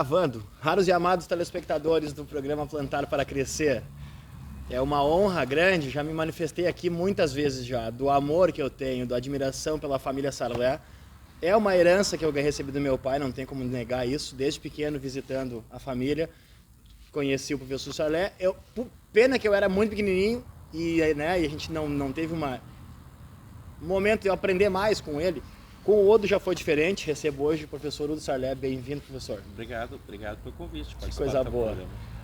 Gravando. Raros e amados telespectadores do programa Plantar para Crescer. É uma honra grande, já me manifestei aqui muitas vezes já, do amor que eu tenho, da admiração pela família Sarlé. É uma herança que eu recebi do meu pai, não tem como negar isso. Desde pequeno, visitando a família, conheci o professor Sarlé. Pena que eu era muito pequenininho e a gente não teve um momento de eu aprender mais com ele. Com o Odo já foi diferente, recebo hoje o professor Udo Sarlé. Bem-vindo, professor. Obrigado pelo convite. Que coisa boa.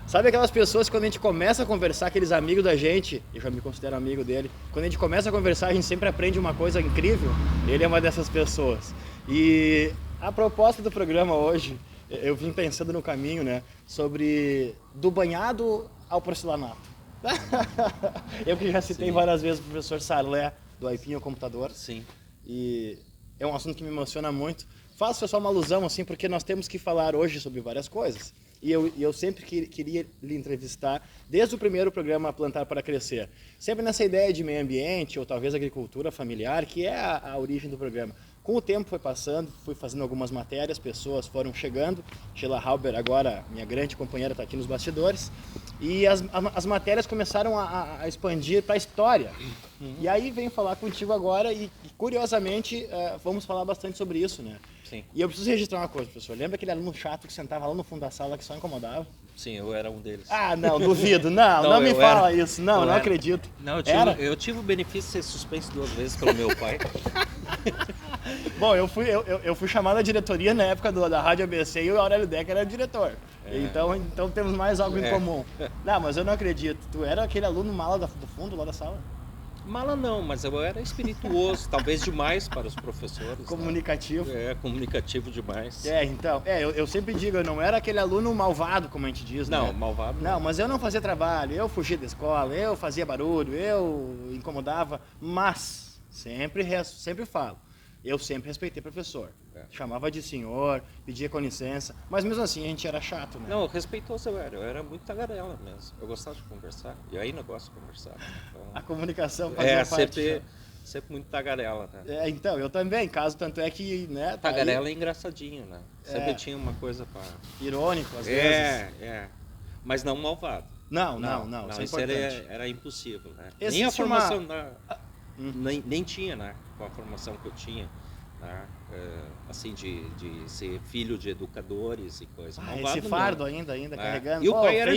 Sabe aquelas pessoas que quando a gente começa a conversar, aqueles amigos da gente, eu já me considero amigo dele, quando a gente começa a conversar, a gente sempre aprende uma coisa incrível. Ele é uma dessas pessoas. E a proposta do programa hoje, eu vim pensando no caminho, né, sobre do banhado ao porcelanato. Eu que já citei várias vezes o professor Sarlé, do Aipim ao Computador. Sim. E é um assunto que me emociona muito. Faço só uma alusão, assim, porque nós temos que falar hoje sobre várias coisas. E eu sempre queria lhe entrevistar, desde o primeiro programa Plantar para Crescer. Sempre nessa ideia de meio ambiente, ou talvez agricultura familiar, que é a origem do programa. Com o tempo foi passando, fui fazendo algumas matérias, pessoas foram chegando. Sheila Halber, agora minha grande companheira, está aqui nos bastidores. E as matérias começaram a expandir para a história. E aí venho falar contigo agora e curiosamente, vamos falar bastante sobre isso, né? Sim. E eu preciso registrar uma coisa, professor. Lembra aquele aluno chato que sentava lá no fundo da sala que só incomodava? Sim, eu era um deles. Ah, não, duvido. Não me fala isso. Não acredito. Não, eu tive o benefício de ser suspenso 2 vezes pelo meu pai. Bom, eu fui chamado à diretoria na época da Rádio ABC e o Aurélio Decker era diretor. Então temos mais algo em comum. Não, mas eu não acredito. Tu era aquele aluno mala do fundo lá da sala? Mala não, mas eu era espirituoso, talvez demais para os professores. Comunicativo. Né? Comunicativo demais. Eu sempre digo, eu não era aquele aluno malvado, como a gente diz, não, né? Malvado não. Não, mas eu não fazia trabalho, eu fugia da escola, eu fazia barulho, eu incomodava, mas sempre falo, eu sempre respeitei professor. Chamava de senhor, pedia com licença, mas mesmo assim a gente era chato, né? Não, respeitoso eu era muito tagarela mesmo. Eu gostava de conversar, e aí não gosto de conversar. Então... A comunicação fazia parte. Sempre muito tagarela, né? Então, eu também, tanto é que, né? Tá tagarela aí... é engraçadinho, né? Sempre tinha uma coisa para... Irônico, às vezes. Mas não malvado. Não, isso é isso importante. era impossível, né? Existe nem a formação nem tinha, né? Com a formação que eu tinha, né? Assim, de ser filho de educadores e coisa. Esse fardo ainda carregando. E o pai era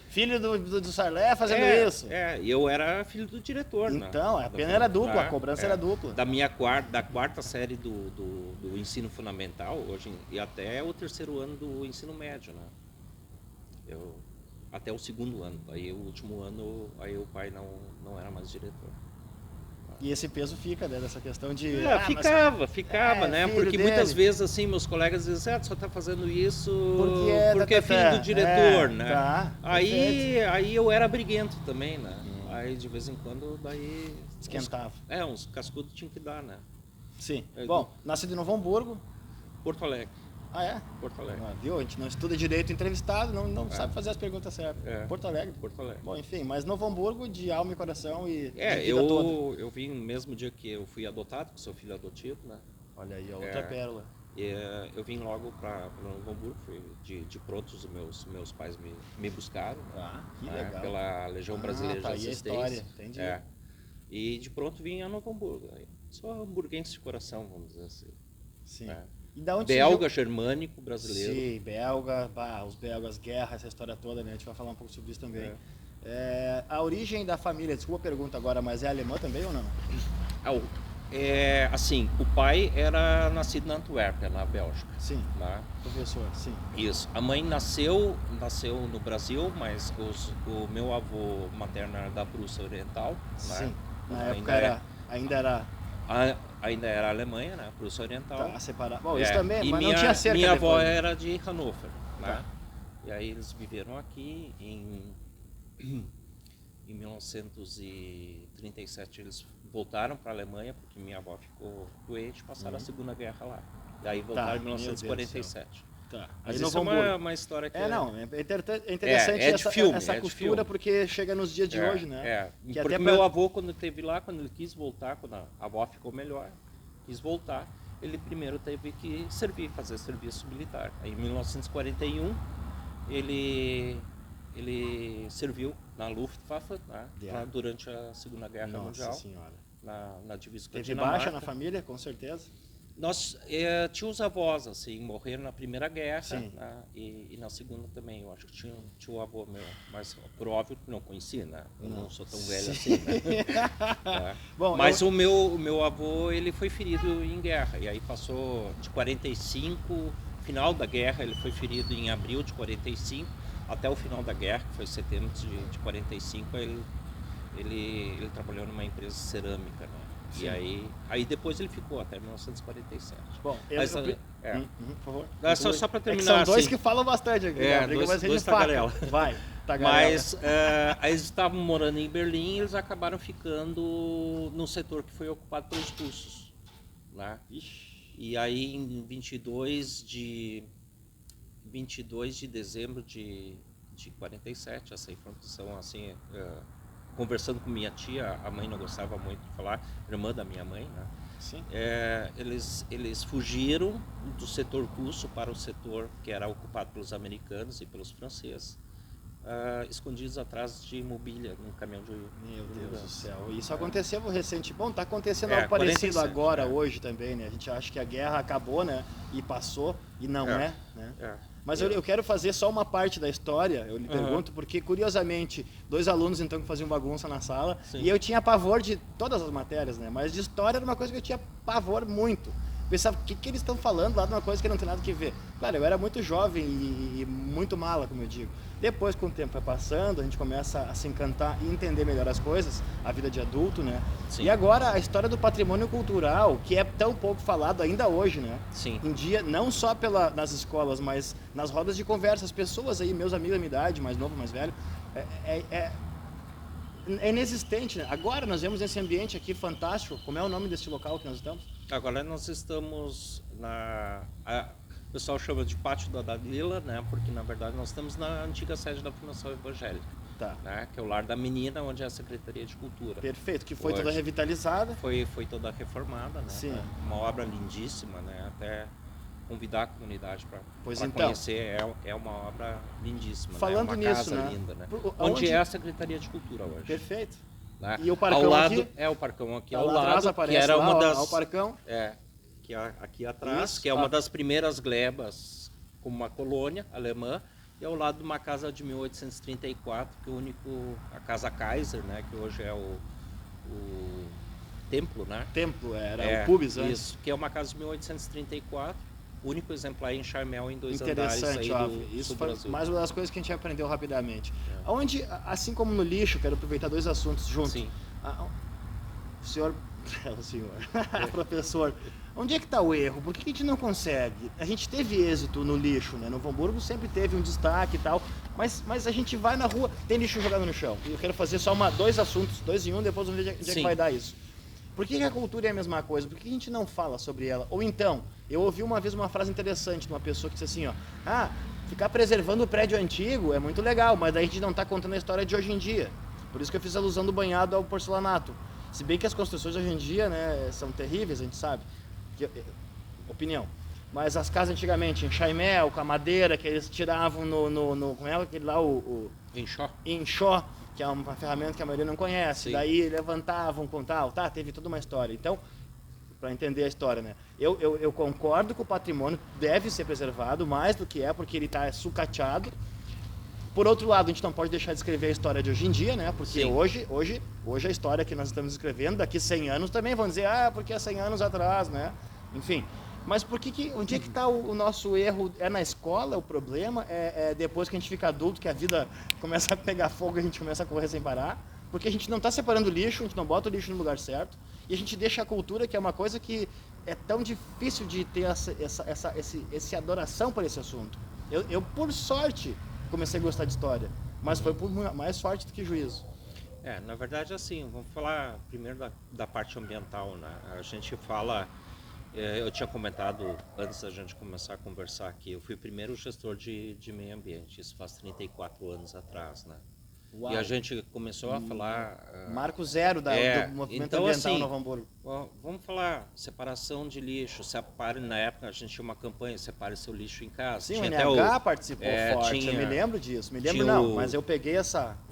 filho do Sarlé fazendo isso. E eu era filho do diretor. Então, a pena era dupla, a cobrança era dupla. Da quarta série do ensino fundamental, hoje, e até o 3º ano do ensino médio, né? Até o 2º ano. Aí o último ano, aí o pai não era mais diretor. E esse peso fica, né, dessa questão de... ficava, né? Porque dele. Muitas vezes, assim, meus colegas dizem, tu só tá fazendo isso porque é filho do diretor, né? Aí eu era briguento também, né? Aí de vez em quando, daí... Esquentava. Uns cascudos tinha que dar, né? Sim. Bom, nascido em Novo Hamburgo. Porto Alegre. Ah, é? Porto Alegre. Viu? A gente não estuda direito entrevistado, não sabe fazer as perguntas certas. Porto Alegre. Porto Alegre. Bom, enfim, mas Novo Hamburgo de alma e coração e eu vim no mesmo dia que eu fui adotado, que sou filho adotivo, né? Olha aí, outra pérola. Eu vim logo para Novo Hamburgo, fui de pronto os meus pais me buscaram. Que legal. Pela Legião Brasileira de Assistência. Aí a história, entendi. E de pronto vim a Novo Hamburgo. Sou hamburguense de coração, vamos dizer assim. Sim. E da onde belga, germânico, brasileiro. Sim, belga, os belgas, guerra, essa história toda, né? A gente vai falar um pouco sobre isso também. A origem da família, desculpa a pergunta agora, mas é alemã também ou não? Assim, o pai era nascido na Antuérpia, na Bélgica. Sim, né? Professor, sim. Isso. A mãe nasceu no Brasil, mas o meu avô materno era da Prússia Oriental. Sim, né? na época ainda era Alemanha, né? Prússia Oriental. Tá, separado. Bom, isso também, mas não tinha cerca. Minha avó era de Hannover, né? E aí eles viveram aqui em 1937 eles voltaram para a Alemanha porque minha avó ficou doente, passaram a Segunda Guerra lá. E aí voltaram em 1947. Mas isso é uma história que... é interessante essa costura, porque chega nos dias de hoje, né? Porque meu avô, quando esteve lá, quando ele quis voltar, quando a avó ficou melhor, quis voltar. ele primeiro teve que fazer serviço militar. Aí, em 1941, ele serviu na Luftwaffe, né, durante a Segunda Guerra Mundial. Nossa Senhora. Na divisa com a Teve Dinamarca. baixa na família, com certeza? Nós tínhamos avós, assim, morreram na Primeira Guerra, Sim. né, e na Segunda também. Eu acho que tinha o avô meu, mas por óbvio que não conhecia, né? Eu não sou tão velho assim, né? Tá. Bom, mas o meu avô, ele foi ferido em guerra, e aí passou de 45, final da guerra, ele foi ferido em abril de 45, até o final da guerra, que foi setembro de 45, ele trabalhou numa empresa cerâmica, né? Sim. E aí depois ele ficou até 1947. Bom, Mas, por favor. Só para terminar. São dois assim, que falam bastante aqui. Dois tagarela. Vai, tagarela. Mas aí eles estavam morando em Berlim e eles acabaram ficando no setor que foi ocupado pelos russos. Né? E aí em 22 de dezembro de 47, essa informação assim... conversando com minha tia, a mãe não gostava muito de falar, irmã da minha mãe, né? Sim. Eles fugiram do setor russo para o setor que era ocupado pelos americanos e pelos franceses, escondidos atrás de mobília, num caminhão de... Meu Deus do céu. Isso aconteceu recente. Bom, tá acontecendo algo 47, parecido agora, hoje também, né? A gente acha que a guerra acabou, né? E passou, e não é, né? Mas eu quero fazer só uma parte da história, eu lhe pergunto, porque curiosamente, dois alunos então que faziam bagunça na sala, Sim. e eu tinha pavor de todas as matérias, né? Mas de história era uma coisa que eu tinha pavor muito. Pensava, o que eles estão falando lá de uma coisa que não tem nada que ver? Claro, eu era muito jovem e muito mala, como eu digo. Depois, com o tempo vai passando, a gente começa a se encantar e entender melhor as coisas, a vida de adulto, né? Sim. E agora, a história do patrimônio cultural, que é tão pouco falado ainda hoje, né? Sim. Em dia, não só nas escolas, mas nas rodas de conversa, as pessoas aí, meus amigos da minha idade, mais novo, mais velho, é inexistente, né? Agora nós vemos esse ambiente aqui fantástico. Como é o nome desse local que nós estamos? Agora nós estamos o pessoal chama de Pátio da Dalila, né? Porque na verdade nós estamos na antiga sede da Fundação Evangélica, Tá. né? Que é o Lar da Menina, onde é a Secretaria de Cultura. Perfeito, que foi Hoje. toda revitalizada. Foi toda reformada, né? Sim. Uma obra lindíssima, né? Até convidar a comunidade para então, conhecer, é uma obra lindíssima. Falando né? Uma nisso, casa né? linda, né? Onde Onde é a Secretaria de Cultura hoje. Perfeito. Né? E o parcão ao lado, aqui? É o parcão aqui Tá ao lá atrás, lado, aparece que era lá, uma das... o parcão. Que é aqui atrás, Isso, que é uma das primeiras glebas como uma colônia alemã, e ao lado de uma casa de 1834, que é a Casa Kaiser, né? Que hoje é o templo, né? Templo, era o pubis antes. Isso, que é uma casa de 1834, único exemplar em Charmel em 2 andares Interessante, aí ó, do isso sul foi Brasil. mais uma das coisas que a gente aprendeu rapidamente. Onde, assim como no lixo, quero aproveitar dois assuntos juntos. Sim. O senhor, professor, onde é que está o erro? Por que a gente não consegue? A gente teve êxito no lixo, né? Novo Hamburgo sempre teve um destaque e tal, mas a gente vai na rua, tem lixo jogado no chão. E eu quero fazer só dois assuntos, dois em um, depois vamos ver onde é que vai dar isso. Por que a cultura é a mesma coisa? Por que a gente não fala sobre ela? Ou então, eu ouvi uma vez uma frase interessante de uma pessoa que disse assim, ó, ficar preservando o prédio antigo é muito legal, mas daí a gente não está contando a história de hoje em dia. Por isso que eu fiz alusão do banhado ao porcelanato. Se bem que as construções hoje em dia, né, são terríveis, a gente sabe. Opinião. Mas as casas antigamente, em Chaimel, com a madeira, que eles tiravam como é aquele lá, o enxó, que é uma ferramenta que a maioria não conhece. Sim. Daí levantavam com tal, teve toda uma história. Então, para entender a história, né? Eu concordo que o patrimônio deve ser preservado, mais do que porque ele está sucateado. Por outro lado, a gente não pode deixar de escrever a história de hoje em dia, né? Porque hoje a história que nós estamos escrevendo, daqui 100 anos também vão dizer, porque é 100 anos atrás, né? Enfim. Mas onde é que está o nosso erro? É na escola o problema? É depois que a gente fica adulto, que a vida começa a pegar fogo e a gente começa a correr sem parar? Porque a gente não está separando o lixo, a gente não bota o lixo no lugar certo, e a gente deixa a cultura, que é uma coisa que é tão difícil de ter essa adoração por esse assunto. Eu, por sorte, comecei a gostar de história, mas foi por mais sorte do que juízo. Na verdade, assim, vamos falar primeiro da parte ambiental, né? A gente fala... Eu tinha comentado antes da gente começar a conversar aqui, eu fui o primeiro gestor de meio ambiente, isso faz 34 anos atrás, né? Uau. E a gente começou a falar... Marco zero do movimento então, ambiental assim, em Novo Hamburgo. Vamos falar separação de lixo. Separe, na época a gente tinha uma campanha, separe seu lixo em casa. Sim, tinha o até NH participou forte, tinha, eu me lembro disso. Me lembro tinha não, mas eu peguei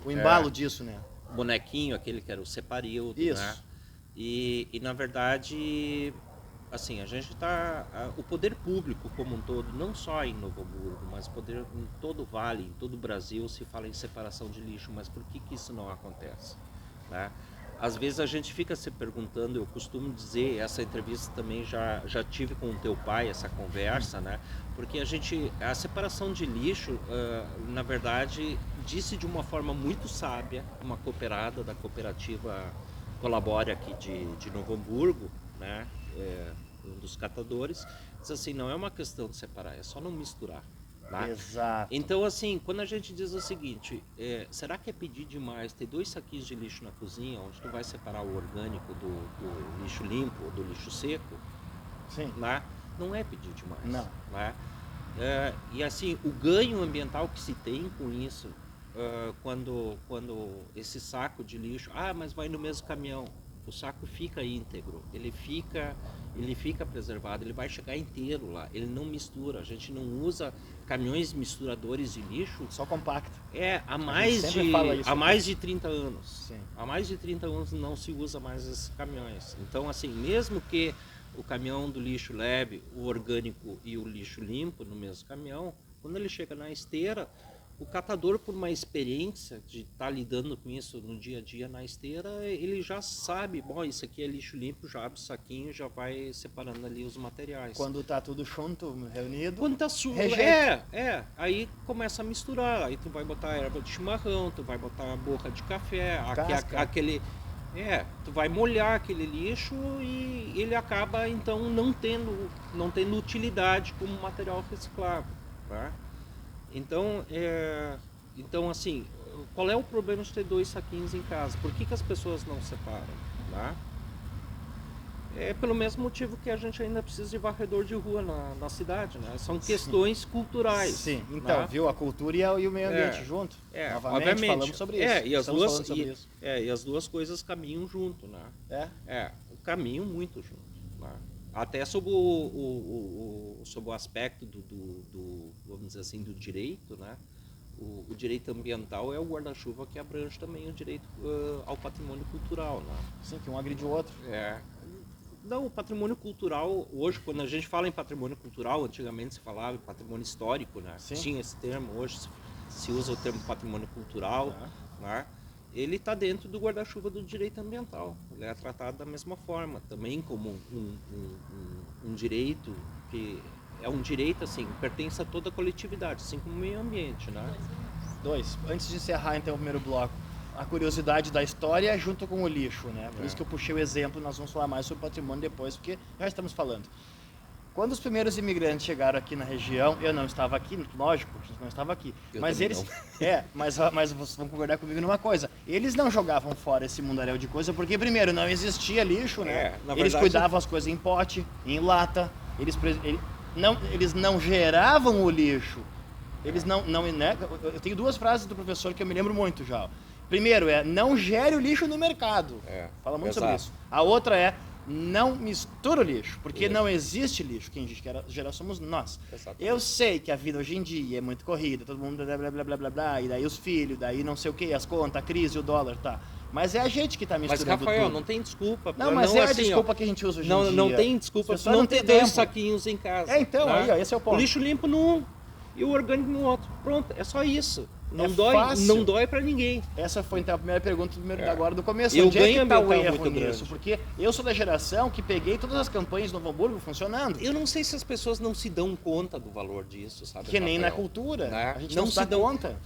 o embalo disso, né? Bonequinho, aquele que era o Separildo, Isso. né? E na verdade, assim, a gente o poder público como um todo, não só em Novo Hamburgo, mas poder em todo o Vale, em todo o Brasil, se fala em separação de lixo, mas por que isso não acontece? Né? Às vezes a gente fica se perguntando, eu costumo dizer, essa entrevista também já tive com o teu pai, essa conversa, né? Porque a separação de lixo, na verdade, disse de uma forma muito sábia, uma cooperada da cooperativa Colabora aqui de Novo Hamburgo, né? Um dos catadores, diz assim, não é uma questão de separar, é só não misturar. Tá? Exato. Então, assim, quando a gente diz o seguinte, será que é pedir demais ter 2 saquinhos de lixo na cozinha, onde tu vai separar o orgânico do lixo limpo ou do lixo seco? Sim. Né? Não é pedir demais. Não. Né? E assim, o ganho ambiental que se tem com isso, quando esse saco de lixo, mas vai no mesmo caminhão, o saco fica íntegro, ele fica preservado, ele vai chegar inteiro lá, ele não mistura, a gente não usa caminhões misturadores de lixo. Só compacto. Há mais de 30 anos. Sim. Há mais de 30 anos não se usa mais esses caminhões. Então, assim, mesmo que o caminhão do lixo leve o orgânico e o lixo limpo no mesmo caminhão, quando ele chega na esteira, o catador, por uma experiência de estar lidando com isso no dia a dia na esteira, ele já sabe, bom, isso aqui é lixo limpo, já abre o saquinho, já vai separando ali os materiais. Quando tá tudo junto, reunido, quando tá sujo, aí começa a misturar, aí tu vai botar erva de chimarrão, tu vai botar borra de café, tu vai molhar aquele lixo e ele acaba então não tendo utilidade como material reciclável, tá? Então, assim, qual é o problema de ter 2 saquinhos em casa? Por que as pessoas não separam? Tá? É pelo mesmo motivo que a gente ainda precisa de varredor de rua na cidade, né? São questões culturais. Sim, então, né? viu? A cultura e o meio ambiente junto. Novamente, obviamente. falamos sobre isso. E as duas coisas caminham junto, né? Caminham muito junto. Né? Até sob sob o aspecto vamos dizer assim, do direito, né? O direito ambiental é o guarda-chuva que abrange também o direito ao patrimônio cultural, né? Sim, que um agride o outro. Não, o patrimônio cultural, hoje, quando a gente fala em patrimônio cultural, antigamente se falava em patrimônio histórico, né? Sim. Tinha esse termo, hoje se usa o termo patrimônio cultural, né? Ele está dentro do guarda-chuva do direito ambiental. Ele é tratado da mesma forma, também como um direito que é um direito, assim, pertence a toda a coletividade, assim como o meio ambiente, né? 2. Antes de encerrar, então, o primeiro bloco, a curiosidade da história junto com o lixo, né? Por isso que eu puxei o exemplo, nós vamos falar mais sobre patrimônio depois, porque já estamos falando. Quando os primeiros imigrantes chegaram aqui na região, eu não estava aqui, lógico, não estava aqui. Mas eles, mas vocês vão concordar comigo numa coisa. Eles não jogavam fora esse mundaréu de coisa, porque primeiro não existia lixo, né? Eles cuidavam as coisas em pote, em lata. Eles não geravam o lixo. Eles não, né? Eu tenho 2 frases do professor que eu me lembro muito já. Primeiro não gere o lixo no mercado. Fala muito sobre isso. A outra não mistura o lixo, porque não existe lixo. Quem gera somos nós. Exatamente. Eu sei que a vida hoje em dia é muito corrida, todo mundo blá blá blá blá blá blá, e daí os filhos, daí não sei o que, as contas, a crise, o dólar, tá. Mas é a gente que está misturando. Mas, Rafael, tudo. não tem desculpa. Não, mas é a desculpa que a gente usa hoje em dia. Não tem desculpa pra não ter 2 saquinhos em casa. Então, né? aí, ó, esse é o ponto. O lixo limpo num e o orgânico no outro. Pronto, é só isso. Fácil. Não dói pra ninguém. Essa foi então a primeira pergunta agora do começo. E onde o ganho é que tá o ambiental erro muito nisso? grande. Porque eu sou da geração que peguei todas as campanhas do Novo Hamburgo funcionando. Eu não sei se as pessoas não se dão conta do valor disso, sabe? Que nem na Rafael? cultura. Né? A gente não se dá conta.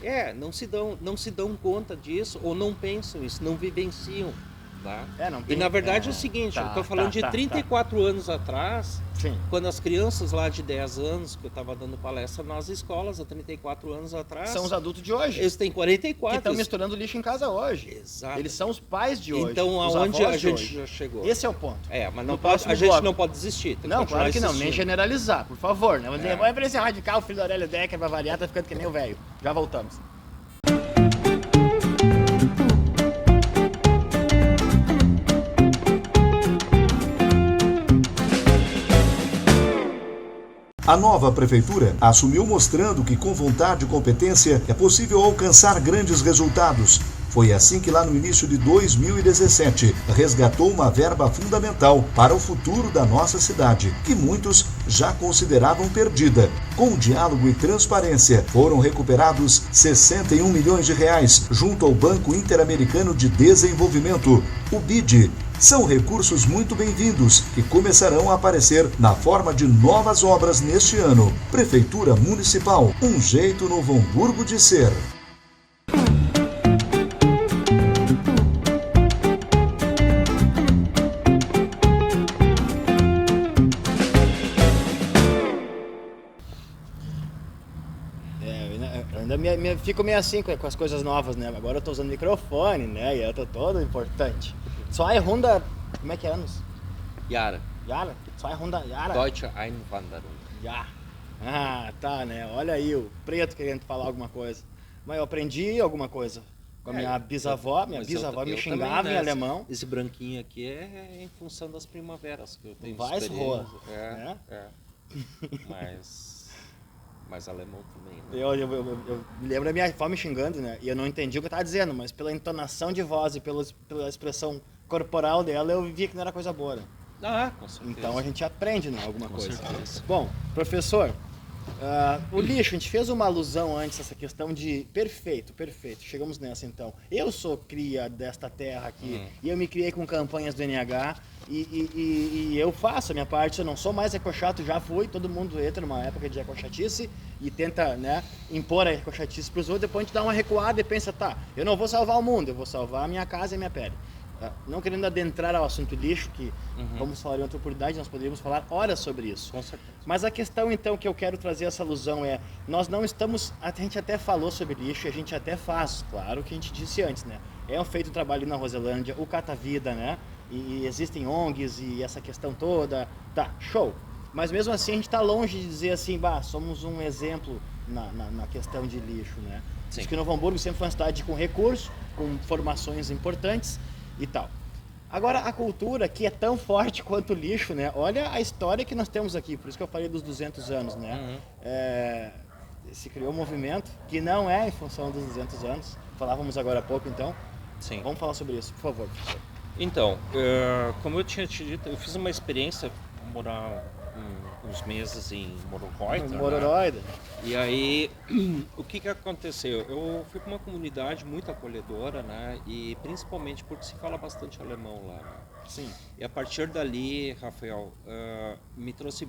Não se dão conta disso, ou não pensam isso, não vivenciam. Tá? E na verdade é o seguinte, eu estou falando de 34 anos atrás, Sim. quando as crianças lá de 10 anos, que eu estava dando palestra nas escolas há 34 anos atrás... São os adultos de hoje. Eles têm 44. Que estão misturando lixo em casa hoje. Exato. Eles são os pais de hoje. Então, aonde a gente já chegou? Esse é o ponto. Mas não pode, a gente não pode desistir. Não, claro que não, nem generalizar, por favor. Né? Vai pra esse radical, filho da Aurélia Decker, vai variar, tá ficando que nem o velho. Já voltamos. A nova prefeitura assumiu mostrando que com vontade e competência é possível alcançar grandes resultados. Foi assim que lá no início de 2017 resgatou uma verba fundamental para o futuro da nossa cidade, que muitos já consideravam perdida. Com diálogo e transparência, foram recuperados 61 milhões de reais junto ao Banco Interamericano de Desenvolvimento, o BID. São recursos muito bem-vindos que começarão a aparecer na forma de novas obras neste ano. Prefeitura Municipal, um jeito Novo Hamburgo de ser. Fico meio assim com as coisas novas, né? Agora eu tô usando microfone, né? E eu tô todo importante. Zwei Runde, como é que é anos? Jahre. Jahre? Zwei Runde Jahre? Deutsche Einwanderung. Já. Ah, tá, né? Olha aí o preto querendo falar alguma coisa. Mas eu aprendi alguma coisa com a minha bisavó. Minha bisavó me xingava também, né? em alemão. Esse branquinho aqui é em função das primaveras que eu tenho. Vais roa. É. Mas alemão também, né? Eu me lembro da minha avó me xingando, né? E eu não entendi o que eu estava dizendo, mas pela entonação de voz e pela expressão corporal dela, eu via que não era coisa boa. Né? Ah, com certeza. Então a gente aprende, né? Alguma Com coisa. certeza. Bom, professor, o lixo, a gente fez uma alusão antes, essa questão de perfeito. Chegamos nessa então. Eu sou cria desta terra aqui e eu me criei com campanhas do NH e eu faço a minha parte. Eu não sou mais ecochato, já fui. Todo mundo entra numa época de ecochatice e tenta, né, impor a ecochatice para os outros. Depois a gente dá uma recuada e pensa, tá, eu não vou salvar o mundo, eu vou salvar a minha casa e a minha pele. Não querendo adentrar ao assunto lixo, que vamos falar em outra oportunidade, nós poderíamos falar horas sobre isso. Com certeza. Mas a questão então que eu quero trazer essa alusão é, nós não estamos, a gente até falou sobre lixo, a gente até faz, claro que a gente disse antes, né? É feito um trabalho na Roselândia, o Cata Vida, né? E existem ONGs e essa questão toda, tá, show. Mas mesmo assim a gente está longe de dizer assim, somos um exemplo na questão de lixo, né? Sim. Acho que Novo Hamburgo sempre foi uma cidade com recursos, com formações importantes, e tal. Agora, a cultura, que é tão forte quanto o lixo, né? Olha a história que nós temos aqui, por isso que eu falei dos 200 anos, né? Se criou um movimento que não é em função dos 200 anos, falávamos agora há pouco, então. Sim. Vamos falar sobre isso, por favor. Então, como eu tinha te dito, eu fiz uma experiência, morar uns meses em Mororoida. Né? E aí, o que aconteceu? Eu fui para uma comunidade muito acolhedora, né? E principalmente porque se fala bastante alemão lá. Né? Sim. E a partir dali, Rafael, me trouxe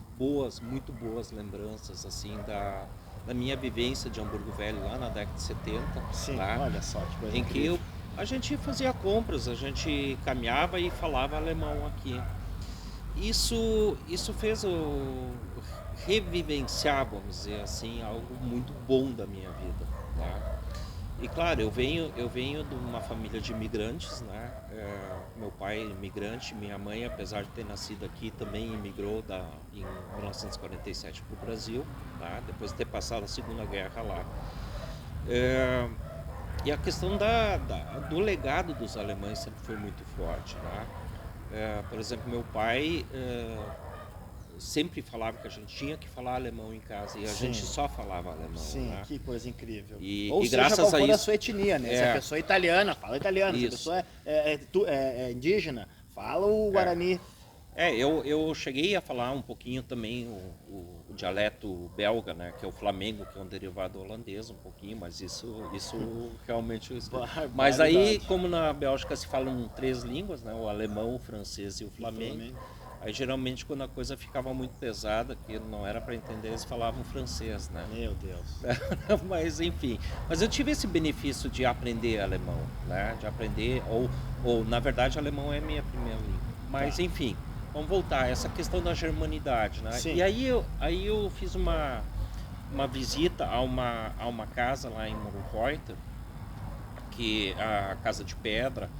muito boas lembranças, assim, da minha vivência de Hamburgo Velho lá na década de 70. Sim, lá, olha só que coisa em que a gente fazia compras, a gente caminhava e falava alemão aqui. Isso fez revivenciar, vamos dizer assim, algo muito bom da minha vida, tá? E claro, eu venho de uma família de imigrantes, né? Meu pai é imigrante, minha mãe, apesar de ter nascido aqui, também imigrou em 1947 para o Brasil, tá? Depois de ter passado a Segunda Guerra lá. E a questão do legado dos alemães sempre foi muito forte, né? Por exemplo, meu pai sempre falava que a gente tinha que falar alemão em casa e a gente só falava alemão. Sim, né? que coisa incrível. E seja, graças qual a for isso, a sua etnia, né? Se a pessoa é italiana, fala italiano. Isso. Se a pessoa é indígena, fala o Guarani. Eu cheguei a falar um pouquinho também o dialeto belga, né, que é o flamengo, que é um derivado holandês um pouquinho, mas isso realmente... Mas aí, como na Bélgica se falam 3 línguas, né, o alemão, o francês e o flamengo, aí geralmente quando a coisa ficava muito pesada, que não era para entender, eles falavam francês, né? Meu Deus. Mas enfim, mas eu tive esse benefício de aprender alemão, né, de aprender, ou na verdade alemão é minha primeira língua, mas enfim... Vamos voltar a essa questão da germanidade, né? Sim. E aí eu fiz uma visita a uma casa lá em Mororoida, que a Casa de Pedra,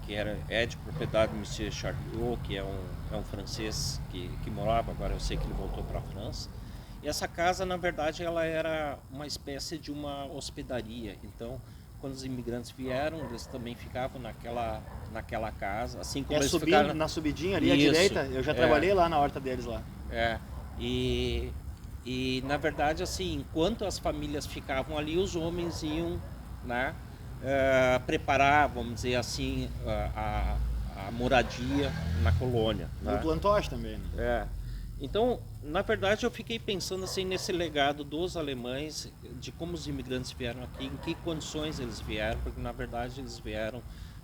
que é de propriedade do Monsieur Charliot, que é um francês que morava, agora eu sei que ele voltou para a França. E essa casa, na verdade, ela era uma espécie de uma hospedaria. Então, quando os imigrantes vieram, eles também ficavam naquela casa, assim como eles ficaram na subidinha ali à direita, eu já trabalhei lá na horta deles lá. E E na verdade, assim, enquanto as famílias ficavam ali, os homens iam, né, preparar, vamos dizer assim, a moradia na colônia. No Tá? plantoche também, né? É. Então, na verdade, eu fiquei pensando assim nesse legado dos alemães, de como os imigrantes vieram aqui, em que condições eles vieram, porque na verdade eles vieram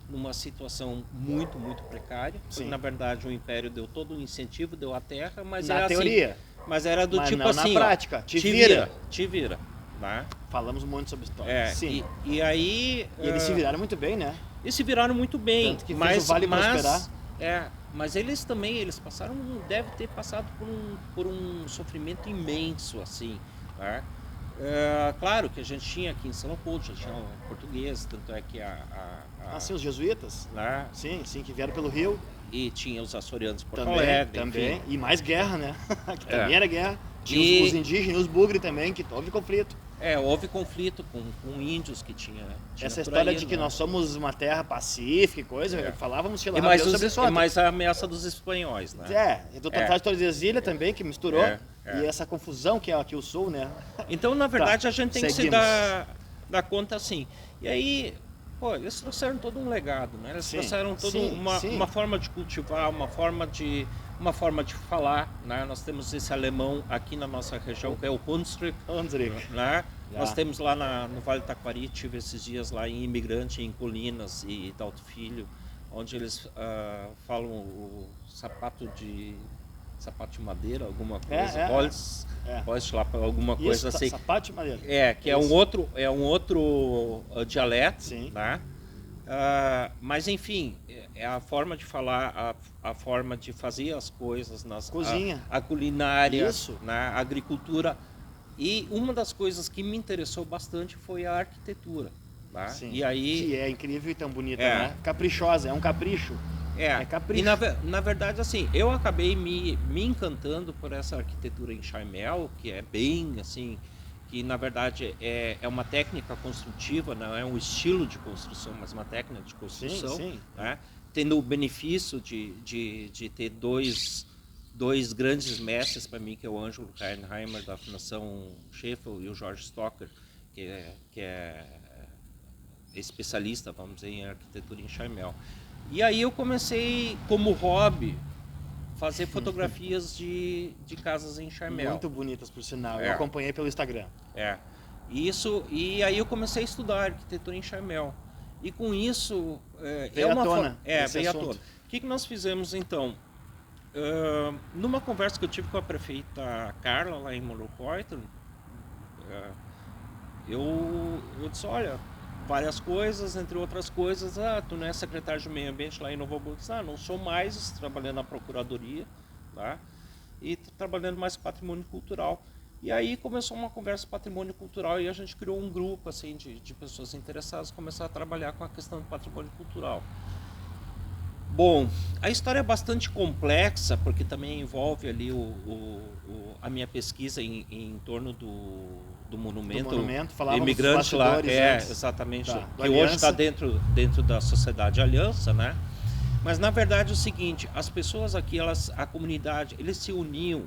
numa situação muito, muito precária. Porque, na verdade, o Império deu todo o incentivo, deu a terra, mas Na era teoria. assim, mas era do Mas tipo não assim, na prática. ó, Te vira. te vira, né? Falamos muito sobre história. É, Sim. e aí E eles se viraram muito bem, né? eles se viraram muito bem, Tanto que fez mas o Vale prosperar. mas eles também, eles passaram, devem ter passado por um sofrimento imenso, assim, né? Claro que a gente tinha aqui em São Leopoldo, já tinha português, tanto é que Sim, os jesuítas. né? Sim, que vieram pelo Rio. E tinha os açorianos de Porto Também, Alegre, também. enfim. E mais guerra, né? Que É. também era guerra. Tinha E- os indígenas, os bugre também, que houve conflito. Houve conflito com índios que tinha Essa por história aí, de que né? nós somos uma terra pacífica e coisa, É. falávamos E mais, sobre isso ontem. mais a ameaça dos espanhóis, né? E do Tratado de Tordesilhas também, que misturou. É. E essa confusão que é aqui o Sul, né? Então, na verdade, Tá, a gente tem que se seguimos. dar conta assim. E aí, pô, eles trouxeram todo um legado, né? Eles Sim, trouxeram toda sim. uma forma de cultivar, uma forma de falar, né? Nós temos esse alemão aqui na nossa região, que é o Hunsrück, Andrick. né? Já. Nós temos lá no Vale do Taquari, tive esses dias lá em Imigrante, em Colinas e Dalto Filho, onde eles falam o sapato de madeira, alguma coisa, Holz, Holz lá, alguma coisa Isso, assim. sapato de madeira. Que é um outro dialeto, Sim. né? Mas enfim, é a forma de falar, a forma de fazer as coisas, Cozinha. a culinária, Isso. né? A agricultura. E uma das coisas que me interessou bastante foi a arquitetura. Tá? Sim. E aí, Que é incrível e tão bonita, É. né? Caprichosa, é um capricho. É capricho. e na verdade, assim, eu acabei me encantando por essa arquitetura em Chaimel, que é bem, assim, que na verdade é uma técnica construtiva, não é um estilo de construção, mas uma técnica de construção, Sim. né? Tendo o benefício de ter dois grandes mestres para mim, que é o Ângelo Reinheimer, da Fundação Schaeffel, e o Jorge Stocker, que é especialista, vamos dizer, em arquitetura em Chaimel. E aí eu comecei, como hobby, fazer fotografias de casas em Chaimel. Muito bonitas, por sinal. É. Eu acompanhei pelo Instagram. E aí eu comecei a estudar arquitetura em Chaimel. E com isso... Veio à tona esse veio à assunto. tona. O que nós fizemos então? Numa conversa que eu tive com a prefeita Carla, lá em Molocoitro, eu disse, olha, várias coisas, entre outras coisas, tu não é secretário de meio ambiente lá em Novo Hamburgo? Não sou mais, trabalhando na procuradoria, tá? E trabalhando mais com patrimônio cultural. E aí começou uma conversa de patrimônio cultural e a gente criou um grupo assim, de pessoas interessadas, começar a trabalhar com a questão do patrimônio cultural. Bom, a história é bastante complexa, porque também envolve ali a minha pesquisa em torno do monumento, falávamos imigrante dos lá, bastidores antes. exatamente, Tá, do que hoje Aliança. está dentro da Sociedade Aliança, né? Mas na verdade é o seguinte, as pessoas aqui, a comunidade, eles se uniam,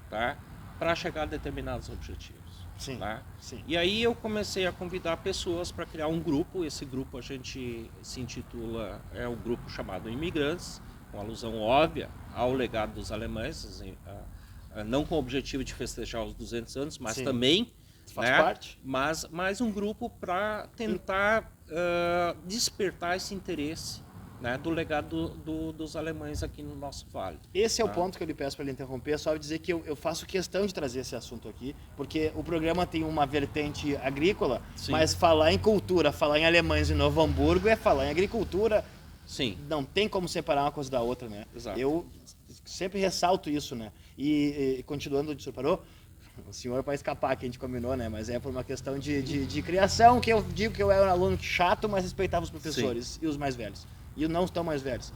tá? Para chegar a determinados objetivos. Sim, tá? sim. E aí eu comecei a convidar pessoas para criar um grupo. Esse grupo a gente se intitula, é um grupo chamado Imigrantes, com alusão óbvia ao legado dos alemães, assim, não com o objetivo de festejar os 200 anos, mas Sim. também, Faz né? parte. Mas um grupo para tentar despertar esse interesse, né, do legado dos alemães aqui no nosso vale. Esse é o ponto que eu lhe peço para ele interromper, só dizer que eu faço questão de trazer esse assunto aqui, porque o programa tem uma vertente agrícola, Sim. mas falar em cultura, falar em alemães em Novo Hamburgo é falar em agricultura. Sim. Não tem como separar uma coisa da outra, né? Exato. Eu sempre ressalto isso, né? E continuando, o senhor parou? O senhor para escapar, que a gente combinou, né? Mas é por uma questão de criação, que eu digo que eu era um aluno chato, mas respeitava os professores e os mais velhos. E não estão mais velhos.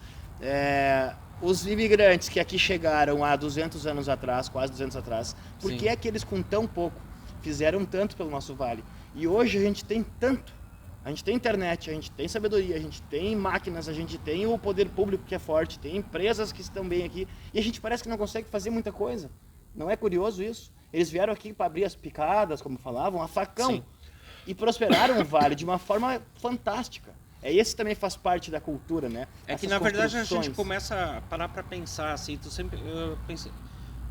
Os imigrantes que aqui chegaram há 200 anos atrás, quase 200 atrás, por que é que eles com tão pouco fizeram tanto pelo nosso vale? E hoje a gente tem tanto. A gente tem internet, a gente tem sabedoria, a gente tem máquinas, a gente tem o poder público que é forte, tem empresas que estão bem aqui, e a gente parece que não consegue fazer muita coisa. Não é curioso isso? Eles vieram aqui para abrir as picadas, como falavam, a facão. Sim. E prosperaram o vale de uma forma fantástica. Esse também faz parte da cultura, né? É que Essas na verdade a gente construções. começa a parar para pensar assim, eu pensei,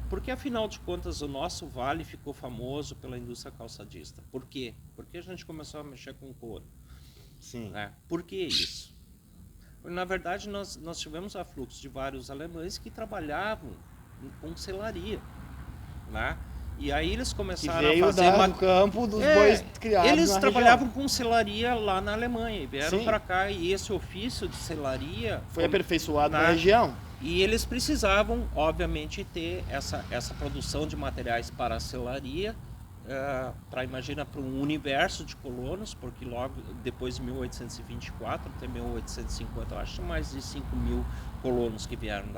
porque afinal de contas o nosso vale ficou famoso pela indústria calçadista? Por quê? Porque a gente começou a mexer com couro. Sim. Né? Por que isso? Porque, na verdade nós tivemos afluxo de vários alemães que trabalhavam com selaria, né? E aí eles Que começaram a veio fazer do campo dos bois criados eles na trabalhavam região. com selaria lá na Alemanha e vieram Sim. para cá, e esse ofício de selaria Foi aperfeiçoado na na região. e eles precisavam, obviamente, ter essa produção de materiais para a selaria, para um universo de colonos, porque logo depois de 1824 até 1850, eu acho mais de 5 mil colonos que vieram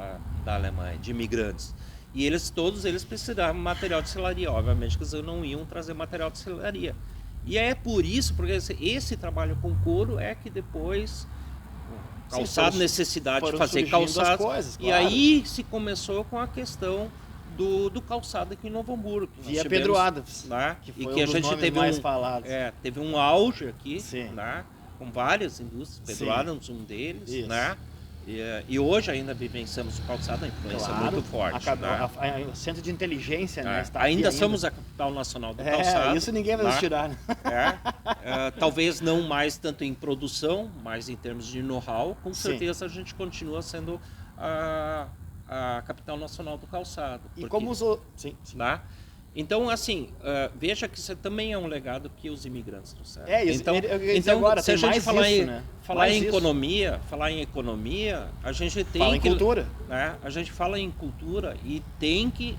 da Alemanha, de imigrantes. E todos eles precisavam de material de selaria, obviamente que eles não iam trazer material de selaria. E é por isso, porque esse trabalho com couro é que depois calçado, necessidade de fazer calçados. Coisas, claro. E aí se começou com a questão do calçado aqui em Novo Hamburgo. Via Pedro Adams, né? que foi e que um dos a gente nomes teve mais falados. teve um auge aqui, Sim. né? Com várias indústrias, Pedro Sim. Adams um deles, Isso. né? E hoje ainda vivenciamos o calçado, a influência Claro, muito forte. Né? O centro de inteligência, né? Está Ainda aqui somos a capital nacional do calçado. Isso ninguém vai nos né? tirar. Né? Talvez não mais tanto em produção, mas em termos de know-how, com Sim. certeza a gente continua sendo a capital nacional do calçado. E como usou... Sim. Né? Então, assim, veja que isso também é um legado que os imigrantes trouxeram. É isso. Então, Eu ia dizer agora, se a tem gente mais falar isso, em, né? falar Mais em isso. economia, a gente tem Fala em que... cultura. Né? A gente fala em cultura e tem que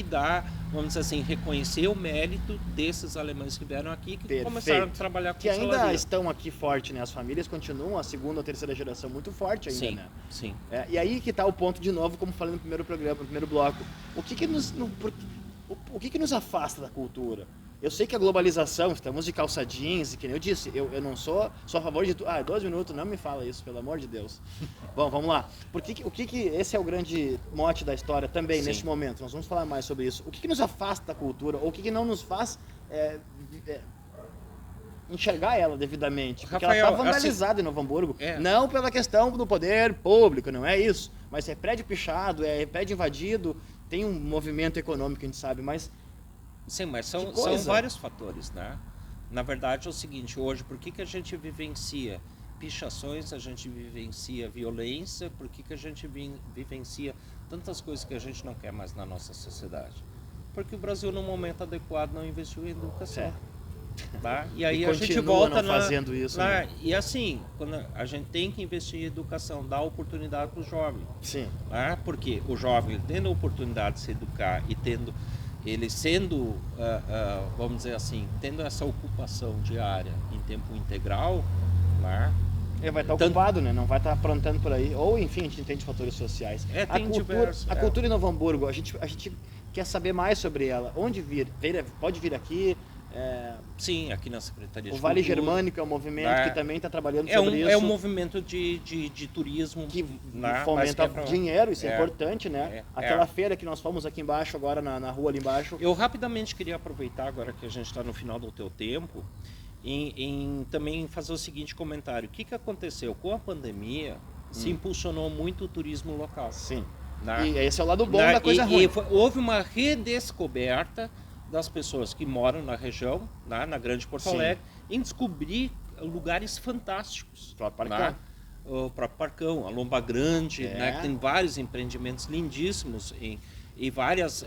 dar, vamos dizer assim, reconhecer o mérito desses alemães que vieram aqui, que Perfeito. começaram a trabalhar com Que ainda selaria. estão aqui forte, né? As famílias continuam, a segunda ou terceira geração muito forte ainda, Sim, né? sim. E aí que está o ponto de novo, como falei no primeiro programa, no primeiro bloco. O que que nos afasta da cultura? Eu sei que a globalização, estamos de calça jeans, e que nem eu disse, eu não sou a favor de... 2 minutos, não me fala isso, pelo amor de Deus. Bom, vamos lá. Esse é o grande mote da história também, Sim. neste momento. Nós vamos falar mais sobre isso. O que nos afasta da cultura, ou o que não nos faz enxergar ela devidamente? Porque Rafael, ela está vandalizada em Novo Hamburgo. É. Não pela questão do poder público, não é isso. Mas é prédio pichado, é prédio invadido, tem um movimento econômico, a gente sabe, mas... Sim, mas são coisa. vários fatores, né? Na verdade é o seguinte, hoje, por que a gente vivencia pichações, a gente vivencia violência, por que a gente vivencia tantas coisas que a gente não quer mais na nossa sociedade? Porque o Brasil, no momento adequado, não investiu em educação. Tá? E aí a gente volta fazendo isso, né? E assim, quando a gente tem que investir em educação, dar oportunidade para o jovem. Sim. Né? Porque o jovem, tendo a oportunidade de se educar e tendo ele sendo, vamos dizer assim, tendo essa ocupação diária em tempo integral, né? Ele vai estar ocupado, né? Não vai estar aprontando por aí. Ou, enfim, a gente entende fatores sociais. Tem diversos. A cultura em Novo Hamburgo, a gente quer saber mais sobre ela. Onde vir? Pode vir aqui. Sim, aqui na Secretaria de O Vale Cultura. Germânico é um movimento que também está trabalhando sobre isso. É um movimento de turismo. Que né? fomenta dinheiro, isso é importante, né? É. Aquela feira que nós fomos aqui embaixo, agora na rua ali embaixo. Eu rapidamente queria aproveitar, agora que a gente está no final do teu tempo, em também fazer o seguinte comentário. O que aconteceu? Com a pandemia, se impulsionou muito o turismo local. Sim. Né? E esse é o lado bom da coisa ruim. Houve uma redescoberta das pessoas que moram na região, na Grande Porto Alegre, em descobrir lugares fantásticos. O próprio Parcão. Né? O próprio Parcão, a Lomba Grande, né? Que tem vários empreendimentos lindíssimos e vários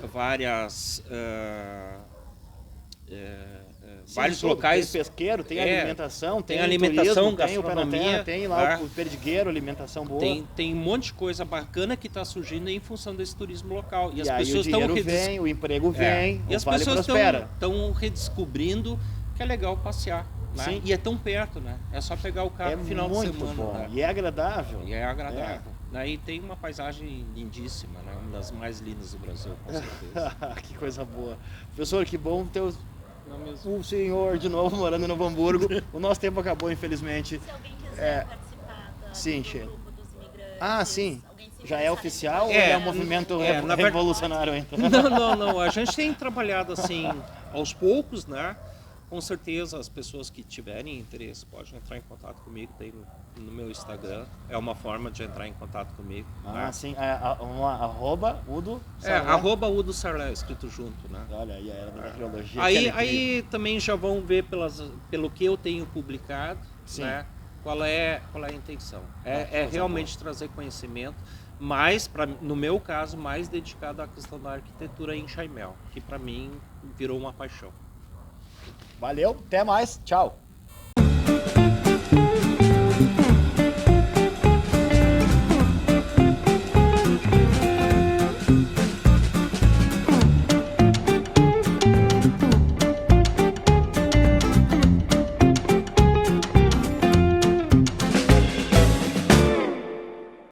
locais. Tem pesqueiro, tem alimentação, tem alimentação, turismo, gastronomia, tem o tem lá o perdigueiro, alimentação boa. Tem um monte de coisa bacana que está surgindo em função desse turismo local. E as aí pessoas o dinheiro vem, o emprego vem, e o as Vale pessoas prospera. estão redescobrindo que é legal passear. Né? Sim. E é tão perto, né? É só pegar o carro no final de semana. Muito bom. Né? E é agradável. E é agradável. Aí tem uma paisagem lindíssima, né? Uma das mais lindas do Brasil, com certeza. Que coisa boa. Professor, que bom ter o senhor de novo morando em Novo Hamburgo. O nosso tempo acabou, infelizmente. Se alguém quiser participar Sim, do Sheila. grupo dos imigrantes, Ah, sim. Alguém se Já é oficial ou É, é um movimento na verdade- revolucionário? Então? Não. A gente tem trabalhado assim aos poucos, né? Com certeza as pessoas que tiverem interesse podem entrar em contato comigo, tem no meu Instagram. É uma forma de entrar em contato comigo. Ah, né? sim. Arroba Udo. Arroba Udo Sarlé, escrito junto, né? Olha, aí era da trilogia. Aí também já vão ver pelo que eu tenho publicado, Sim. né? Qual é a intenção. É realmente trazer conhecimento, mas no meu caso, mais dedicado à questão da arquitetura em Chaimel, que para mim virou uma paixão. Valeu, até mais. Tchau.